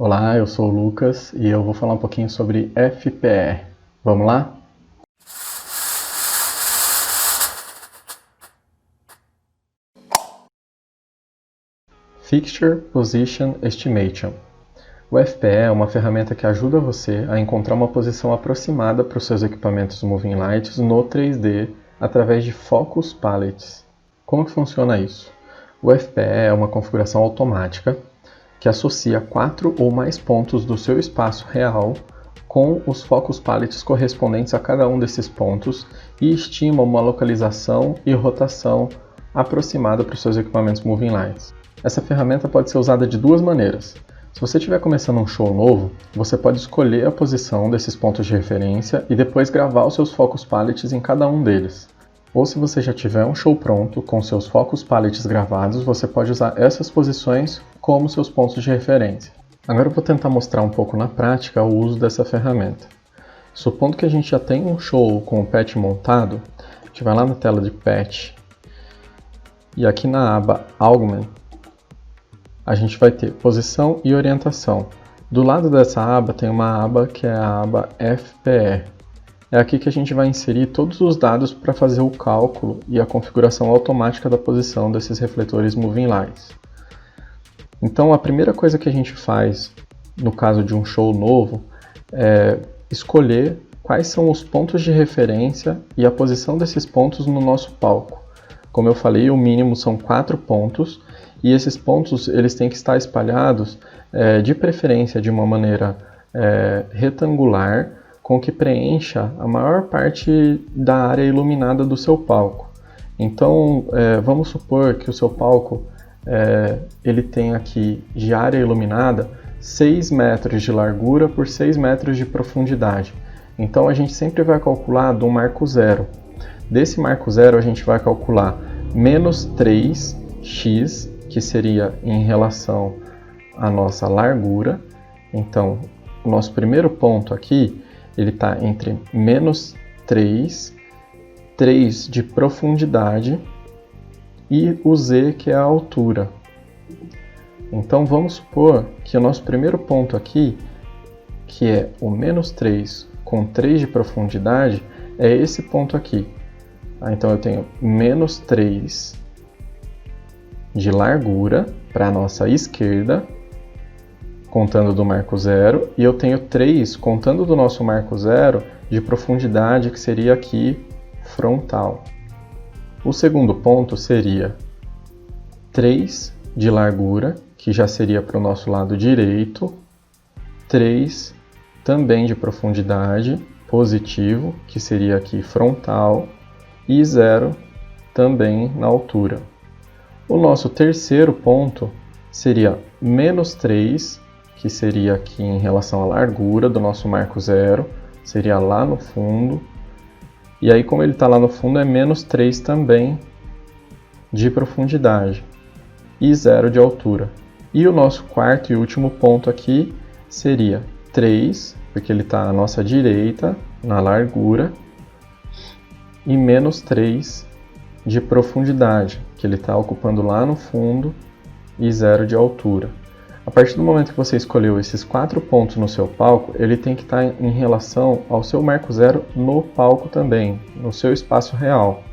Olá, eu sou o Lucas e eu vou falar um pouquinho sobre FPE. Vamos lá? Fixture Position Estimation. O FPE é uma ferramenta que ajuda você a encontrar uma posição aproximada para os seus equipamentos Moving Lights no 3D através de Focus Palettes. Como que funciona isso? O FPE é uma configuração automática que associa 4 ou mais pontos do seu espaço real com os Focus Palettes correspondentes a cada um desses pontos e estima uma localização e rotação aproximada para os seus equipamentos Moving Lights. Essa ferramenta pode ser usada de duas maneiras. Se você estiver começando um show novo, você pode escolher a posição desses pontos de referência e depois gravar os seus Focus Palettes em cada um deles. Ou se você já tiver um show pronto com seus Focus Palettes gravados, você pode usar essas posições como seus pontos de referência. Agora eu vou tentar mostrar um pouco na prática o uso dessa ferramenta. Supondo que a gente já tem um show com o patch montado, a gente vai lá na tela de patch e aqui na aba Augment a gente vai ter posição e orientação. Do lado dessa aba tem uma aba que é a aba FPE. É aqui que a gente vai inserir todos os dados para fazer o cálculo e a configuração automática da posição desses refletores Moving Lights. Então a primeira coisa que a gente faz no caso de um show novo é escolher quais são os pontos de referência e a posição desses pontos no nosso palco. Como eu falei, o mínimo são 4 pontos e esses pontos eles têm que estar espalhados de preferência de uma maneira retangular, com que preencha a maior parte da área iluminada do seu palco. Então, vamos supor que o seu palco ele tem aqui de área iluminada 6 metros de largura por 6 metros de profundidade. Então, a gente sempre vai calcular do marco zero. Desse marco zero, a gente vai calcular menos 3x, que seria em relação à nossa largura. Então, o nosso primeiro ponto aqui ele está entre menos 3 de profundidade e o z, que é a altura. Então vamos supor que o nosso primeiro ponto aqui, que é o menos 3 com 3 de profundidade, é esse ponto aqui. Então eu tenho menos 3 de largura para a nossa esquerda, contando do marco zero, e eu tenho 3, contando do nosso marco zero, de profundidade, que seria aqui frontal. O segundo ponto seria 3 de largura, que já seria para o nosso lado direito, 3 também de profundidade, positivo, que seria aqui frontal, e 0 também na altura. O nosso terceiro ponto seria menos 3, que seria aqui em relação à largura do nosso marco zero, seria lá no fundo. E aí, como ele está lá no fundo, é menos 3 também de profundidade e 0 de altura. E o nosso quarto e último ponto aqui seria 3, porque ele está à nossa direita, na largura, e menos 3 de profundidade, que ele está ocupando lá no fundo, e 0 de altura. A partir do momento que você escolheu esses 4 pontos no seu palco, ele tem que estar em relação ao seu marco zero no palco também, no seu espaço real.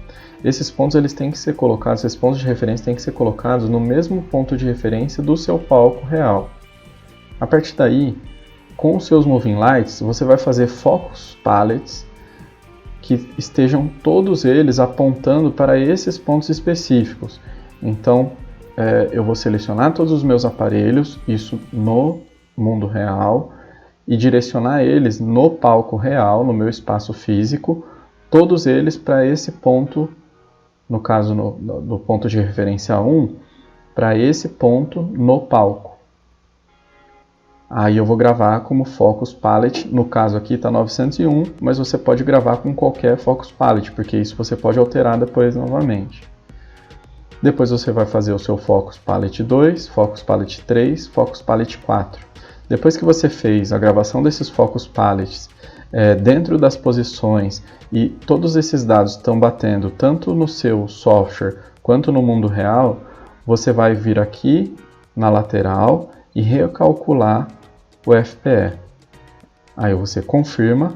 Esses pontos eles têm que ser colocados, esses pontos de referência têm que ser colocados no mesmo ponto de referência do seu palco real. A partir daí, com os seus Moving Lights, você vai fazer Focus Palettes que estejam todos eles apontando para esses pontos específicos. Então, eu vou selecionar todos os meus aparelhos, isso no mundo real, e direcionar eles no palco real, no meu espaço físico, todos eles para esse ponto, no caso do ponto de referência 1, para esse ponto no palco. Aí eu vou gravar como Focus Palette, no caso aqui está 901, mas você pode gravar com qualquer Focus Palette, porque isso você pode alterar depois novamente. Depois você vai fazer o seu Focus Palette 2, Focus Palette 3, Focus Palette 4. Depois que você fez a gravação desses Focus Palettes dentro das posições e todos esses dados estão batendo tanto no seu software quanto no mundo real, você vai vir aqui na lateral e recalcular o FPE. Aí você confirma,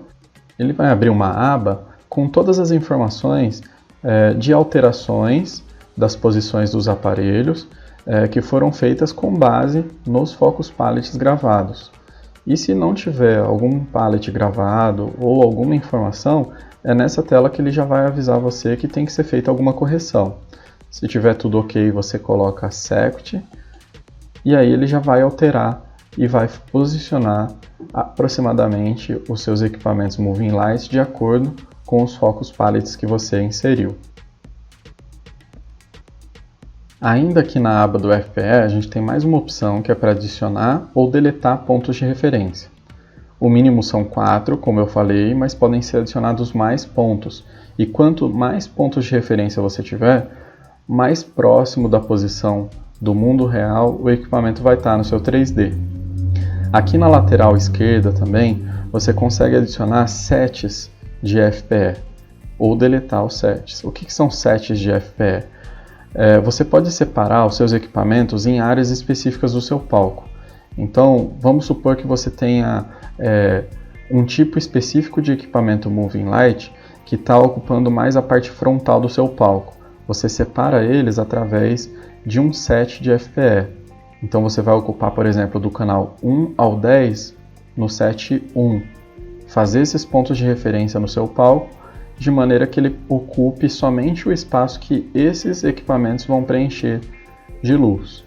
ele vai abrir uma aba com todas as informações de alterações das posições dos aparelhos que foram feitas com base nos focus pallets gravados. E se não tiver algum pallet gravado ou alguma informação, é nessa tela que ele já vai avisar você que tem que ser feita alguma correção. Se tiver tudo ok, você coloca Sect e aí ele já vai alterar e vai posicionar aproximadamente os seus equipamentos Moving Lights de acordo com os focus pallets que você inseriu. Ainda aqui na aba do FPE, a gente tem mais uma opção que é para adicionar ou deletar pontos de referência. O mínimo são 4, como eu falei, mas podem ser adicionados mais pontos. E quanto mais pontos de referência você tiver, mais próximo da posição do mundo real o equipamento vai estar no seu 3D. Aqui na lateral esquerda também, você consegue adicionar sets de FPE ou deletar os sets. O que são sets de FPE? Você pode separar os seus equipamentos em áreas específicas do seu palco. Então, vamos supor que você tenha um tipo específico de equipamento Moving Light que está ocupando mais a parte frontal do seu palco. Você separa eles através de um set de FPE. Então, você vai ocupar, por exemplo, do canal 1 ao 10 no set 1. Fazer esses pontos de referência no seu palco de maneira que ele ocupe somente o espaço que esses equipamentos vão preencher de luz.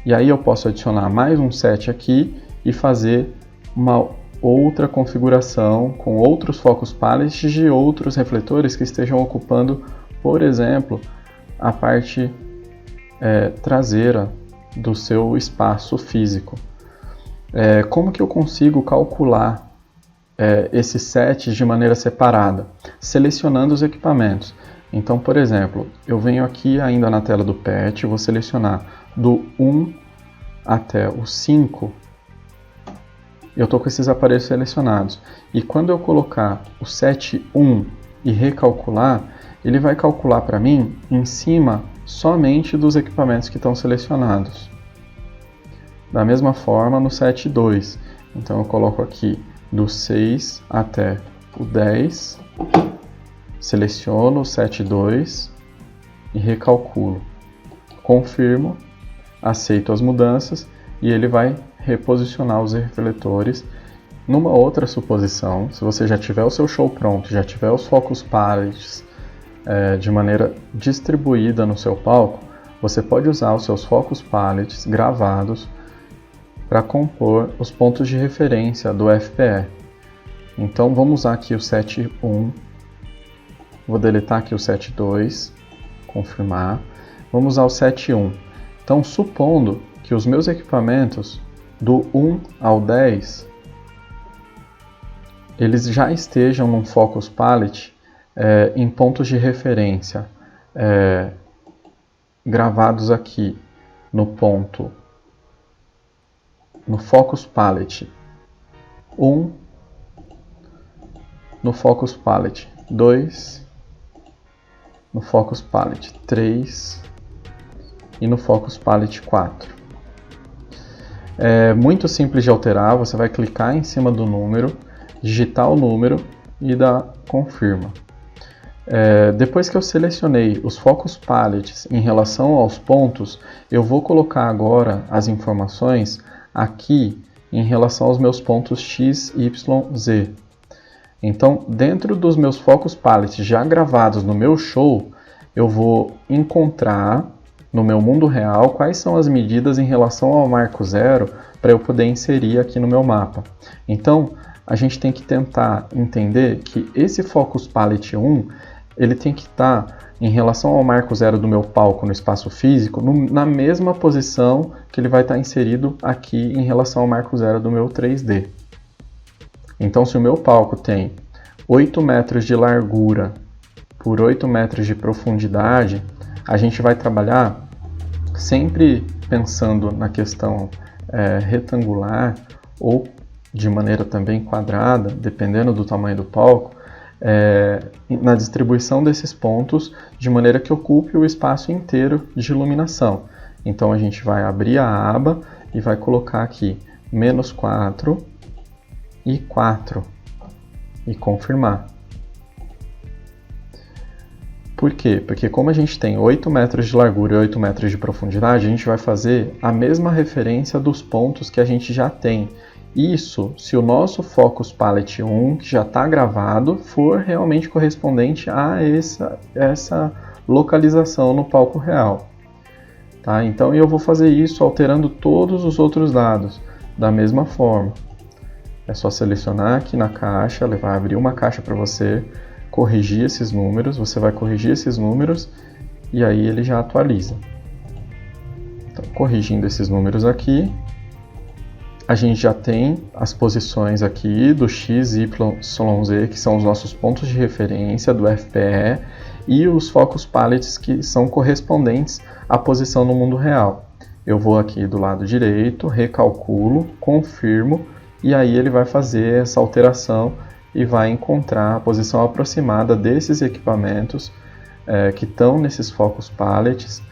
E aí eu posso adicionar mais um set aqui e fazer uma outra configuração com outros focus pallets de outros refletores que estejam ocupando, por exemplo, a parte traseira do seu espaço físico. Como que eu consigo calcular esses sets de maneira separada? Selecionando os equipamentos. Então, por exemplo, eu venho aqui ainda na tela do PET, vou selecionar do 1 até o 5, eu estou com esses aparelhos selecionados. E quando eu colocar o set 1 e recalcular, ele vai calcular para mim em cima somente dos equipamentos que estão selecionados. Da mesma forma no set 2. Então eu coloco aqui do 6 até o 10, seleciono o set 2 e recalculo. Confirmo, aceito as mudanças e ele vai reposicionar os refletores. Numa outra suposição, se você já tiver o seu show pronto, já tiver os focus pallets de maneira distribuída no seu palco, você pode usar os seus focus pallets gravados para compor os pontos de referência do FPE. Então vamos usar aqui o set 1, vou deletar aqui o set 2, confirmar, vamos usar o set 1. Então, supondo que os meus equipamentos do 1 ao 10, eles já estejam num focus pallet em pontos de referência gravados aqui no ponto, no focus pallet 1, no focus pallet 2, no focus pallet 3 e no focus pallet 4. É muito simples de alterar, você vai clicar em cima do número, digitar o número e dar confirma. Depois que eu selecionei os focus pallets em relação aos pontos, eu vou colocar agora as informações aqui em relação aos meus pontos X, Y, Z. Então, dentro dos meus focus pallets já gravados no meu show, eu vou encontrar no meu mundo real quais são as medidas em relação ao marco zero para eu poder inserir aqui no meu mapa. Então, a gente tem que tentar entender que esse focus pallet 1, ele tem que estar em relação ao marco zero do meu palco no espaço físico, na mesma posição que ele vai estar inserido aqui em relação ao marco zero do meu 3D. Então, se o meu palco tem 8 metros de largura por 8 metros de profundidade, a gente vai trabalhar sempre pensando na questão retangular ou de maneira também quadrada, dependendo do tamanho do palco, na distribuição desses pontos de maneira que ocupe o espaço inteiro de iluminação. Então a gente vai abrir a aba e vai colocar aqui -4 e 4 e confirmar. Por quê? Porque como a gente tem 8 metros de largura e 8 metros de profundidade, a gente vai fazer a mesma referência dos pontos que a gente já tem. Isso se o nosso Focus Palette 1, que já está gravado, for realmente correspondente a essa localização no palco real. Tá? Então eu vou fazer isso alterando todos os outros dados da mesma forma. É só selecionar aqui na caixa, ele vai abrir uma caixa para você, corrigir esses números, você vai corrigir esses números e aí ele já atualiza. Então, corrigindo esses números aqui, a gente já tem as posições aqui do X, Y, Z, que são os nossos pontos de referência do FPE, e os Focus Palettes que são correspondentes à posição no mundo real. Eu vou aqui do lado direito, recalculo, confirmo, e aí ele vai fazer essa alteração e vai encontrar a posição aproximada desses equipamentos que estão nesses Focus Palettes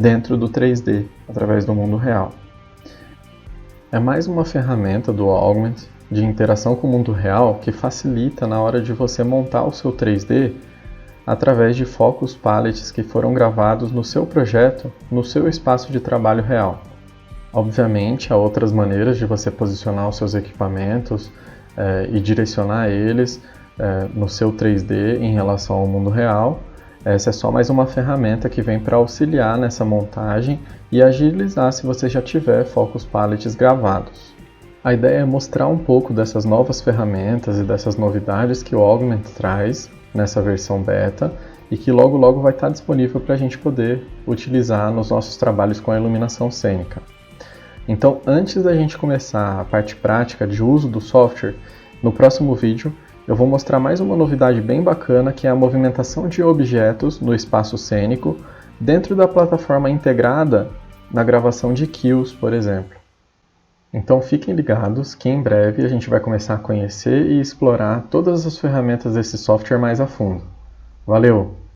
dentro do 3D, através do mundo real. É mais uma ferramenta do Augment de interação com o mundo real que facilita na hora de você montar o seu 3D através de Focus Palettes que foram gravados no seu projeto, no seu espaço de trabalho real. Obviamente, há outras maneiras de você posicionar os seus equipamentos e direcionar eles no seu 3D em relação ao mundo real. Essa é só mais uma ferramenta que vem para auxiliar nessa montagem e agilizar se você já tiver Focus Palettes gravados. A ideia é mostrar um pouco dessas novas ferramentas e dessas novidades que o Augment traz nessa versão beta e que logo logo vai estar disponível para a gente poder utilizar nos nossos trabalhos com a iluminação cênica. Então, antes da gente começar a parte prática de uso do software, no próximo vídeo eu vou mostrar mais uma novidade bem bacana, que é a movimentação de objetos no espaço cênico dentro da plataforma integrada na gravação de kills, por exemplo. Então fiquem ligados que em breve a gente vai começar a conhecer e explorar todas as ferramentas desse software mais a fundo. Valeu!